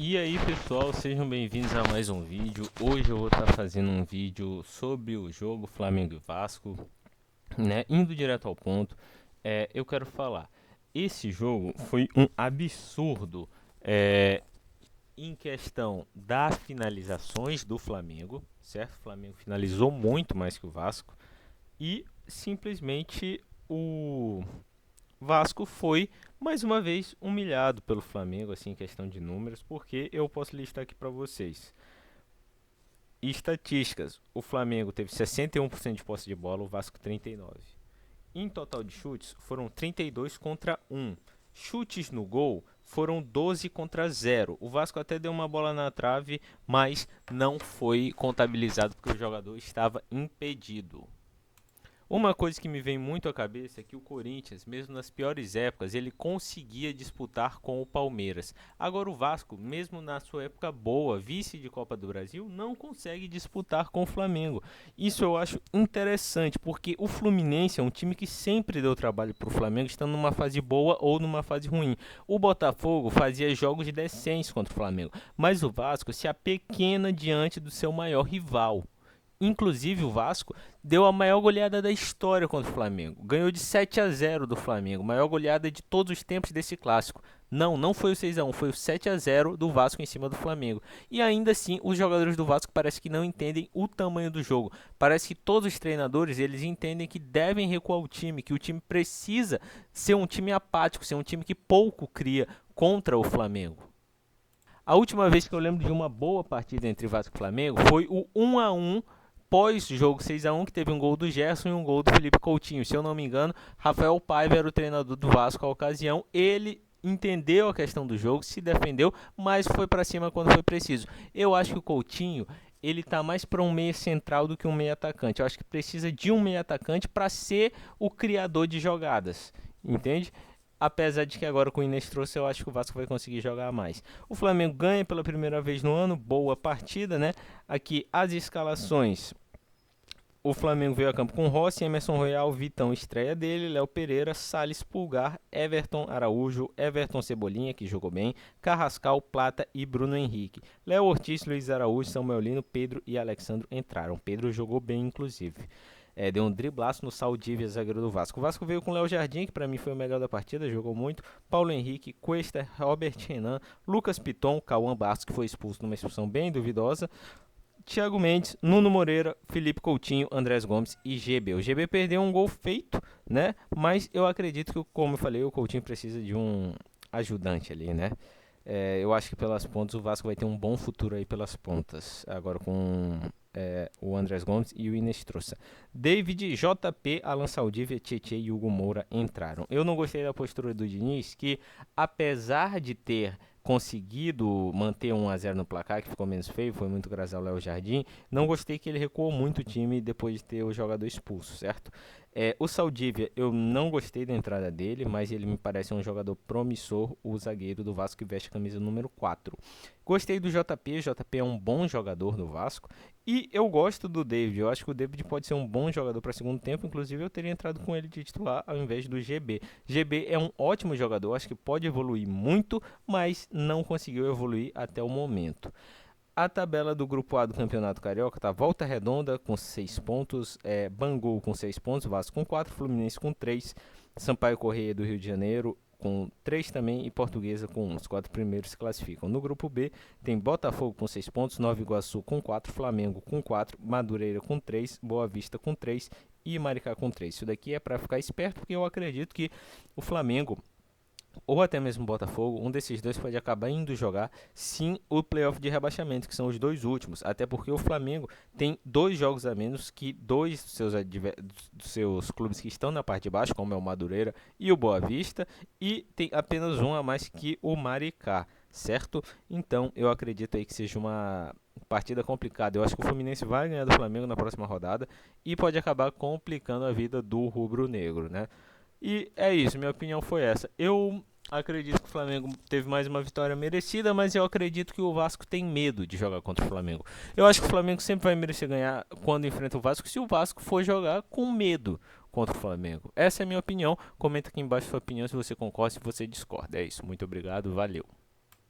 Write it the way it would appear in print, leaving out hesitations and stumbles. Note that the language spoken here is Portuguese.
E aí pessoal, sejam bem-vindos a mais um vídeo. Hoje eu vou estar fazendo um vídeo sobre o jogo Flamengo e Vasco, né? Indo direto ao ponto, eu quero falar. Esse jogo foi um absurdo em questão das finalizações do Flamengo, certo? O Flamengo finalizou muito mais que o Vasco e simplesmente o Vasco foi mais uma vez humilhado pelo Flamengo, assim, em questão de números, porque eu posso listar aqui para vocês. Estatísticas: o Flamengo teve 61% de posse de bola, o Vasco 39%. Em total de chutes, foram 32 contra 1. Chutes no gol foram 12 contra 0. O Vasco até deu uma bola na trave, mas não foi contabilizado porque o jogador estava impedido. Uma coisa que me vem muito à cabeça é que o Corinthians, mesmo nas piores épocas, ele conseguia disputar com o Palmeiras. Agora o Vasco, mesmo na sua época boa, vice de Copa do Brasil, não consegue disputar com o Flamengo. Isso eu acho interessante, porque o Fluminense é um time que sempre deu trabalho para o Flamengo, estando numa fase boa ou numa fase ruim. O Botafogo fazia jogos de decentes contra o Flamengo, mas o Vasco se apequena diante do seu maior rival. Inclusive o Vasco deu a maior goleada da história contra o Flamengo. Ganhou de 7-0 do Flamengo, maior goleada de todos os tempos desse clássico. Não foi o 6-1, foi o 7-0 do Vasco em cima do Flamengo. E ainda assim, os jogadores do Vasco parece que não entendem o tamanho do jogo. Parece que todos os treinadores, eles entendem que devem recuar o time, que o time precisa ser um time apático, ser um time que pouco cria contra o Flamengo. A última vez que eu lembro de uma boa partida entre Vasco e Flamengo foi o 1-1 pós-jogo 6-1, que teve um gol do Gerson e um gol do Felipe Coutinho. Se eu não me engano, Rafael Paiva era o treinador do Vasco à ocasião. Ele entendeu a questão do jogo, se defendeu, mas foi para cima quando foi preciso. Eu acho que o Coutinho, ele tá mais para um meia central do que um meia atacante. Eu acho que precisa de um meia atacante para ser o criador de jogadas, entende? Apesar de que agora com o Inestrosa eu acho que o Vasco vai conseguir jogar mais. O Flamengo ganha pela primeira vez no ano, boa partida, né? Aqui as escalações. O Flamengo veio a campo com Rossi, Emerson Royal, Vitão, estreia dele, Léo Pereira, Salles Pulgar, Everton Araújo, Everton Cebolinha, que jogou bem, Carrascal, Plata e Bruno Henrique. Léo Ortiz, Luiz Araújo, Samuel Lino, Pedro e Alexandro entraram. Pedro jogou bem, inclusive. Deu um driblaço no Saldívia, zagueiro do Vasco. O Vasco veio com Léo Jardim, que para mim foi o melhor da partida, jogou muito. Paulo Henrique, Cuesta, Robert Renan, Lucas Piton, Cauã Bastos, que foi expulso numa expulsão bem duvidosa. Thiago Mendes, Nuno Moreira, Felipe Coutinho, Andrés Gomes e GB. O GB perdeu um gol feito, né? Mas eu acredito que, como eu falei, o Coutinho precisa de um ajudante ali, né? Eu acho que pelas pontas o Vasco vai ter um bom futuro aí pelas pontas. Agora com o Andrés Gomes e o Inestrosa. David, JP, Alan Saldívia, Tietê e Hugo Moura entraram. Eu não gostei da postura do Diniz, que apesar de ter conseguido manter 1-0 no placar, que ficou menos feio, foi muito graças ao Léo Jardim. Não gostei que ele recuou muito o time depois de ter o jogador expulso, certo? O Saldívia, eu não gostei da entrada dele, mas ele me parece um jogador promissor, o zagueiro do Vasco que veste a camisa número 4. Gostei do JP, JP é um bom jogador do Vasco. E eu gosto do David, eu acho que o David pode ser um bom jogador para segundo tempo, inclusive eu teria entrado com ele de titular ao invés do GB. GB é um ótimo jogador, acho que pode evoluir muito, mas não conseguiu evoluir até o momento. A tabela do grupo A do Campeonato Carioca tá Volta Redonda com 6 pontos, Bangu com 6 pontos, Vasco com 4, Fluminense com 3, Sampaio Corrêa do Rio de Janeiro com 3 também e Portuguesa com 1. Os 4 primeiros se classificam. No grupo B tem Botafogo com 6 pontos, Nova Iguaçu com 4, Flamengo com 4, Madureira com 3, Boa Vista com 3 e Maricá com 3. Isso daqui é para ficar esperto porque eu acredito que o Flamengo ou até mesmo o Botafogo, um desses dois pode acabar indo jogar sim o playoff de rebaixamento, que são os dois últimos, até porque o Flamengo tem 2 jogos a menos que dois dos seus clubes que estão na parte de baixo, como é o Madureira e o Boa Vista, e tem apenas um a mais que o Maricá, certo? Então eu acredito aí que seja uma partida complicada. Eu acho que o Fluminense vai ganhar do Flamengo na próxima rodada e pode acabar complicando a vida do rubro-negro, né? E é isso, minha opinião foi essa. Eu acredito que o Flamengo teve mais uma vitória merecida, mas eu acredito que o Vasco tem medo de jogar contra o Flamengo. Eu acho que o Flamengo sempre vai merecer ganhar quando enfrenta o Vasco, se o Vasco for jogar com medo contra o Flamengo. Essa é a minha opinião. Comenta aqui embaixo a sua opinião se você concorda, se você discorda. É isso, muito obrigado, valeu.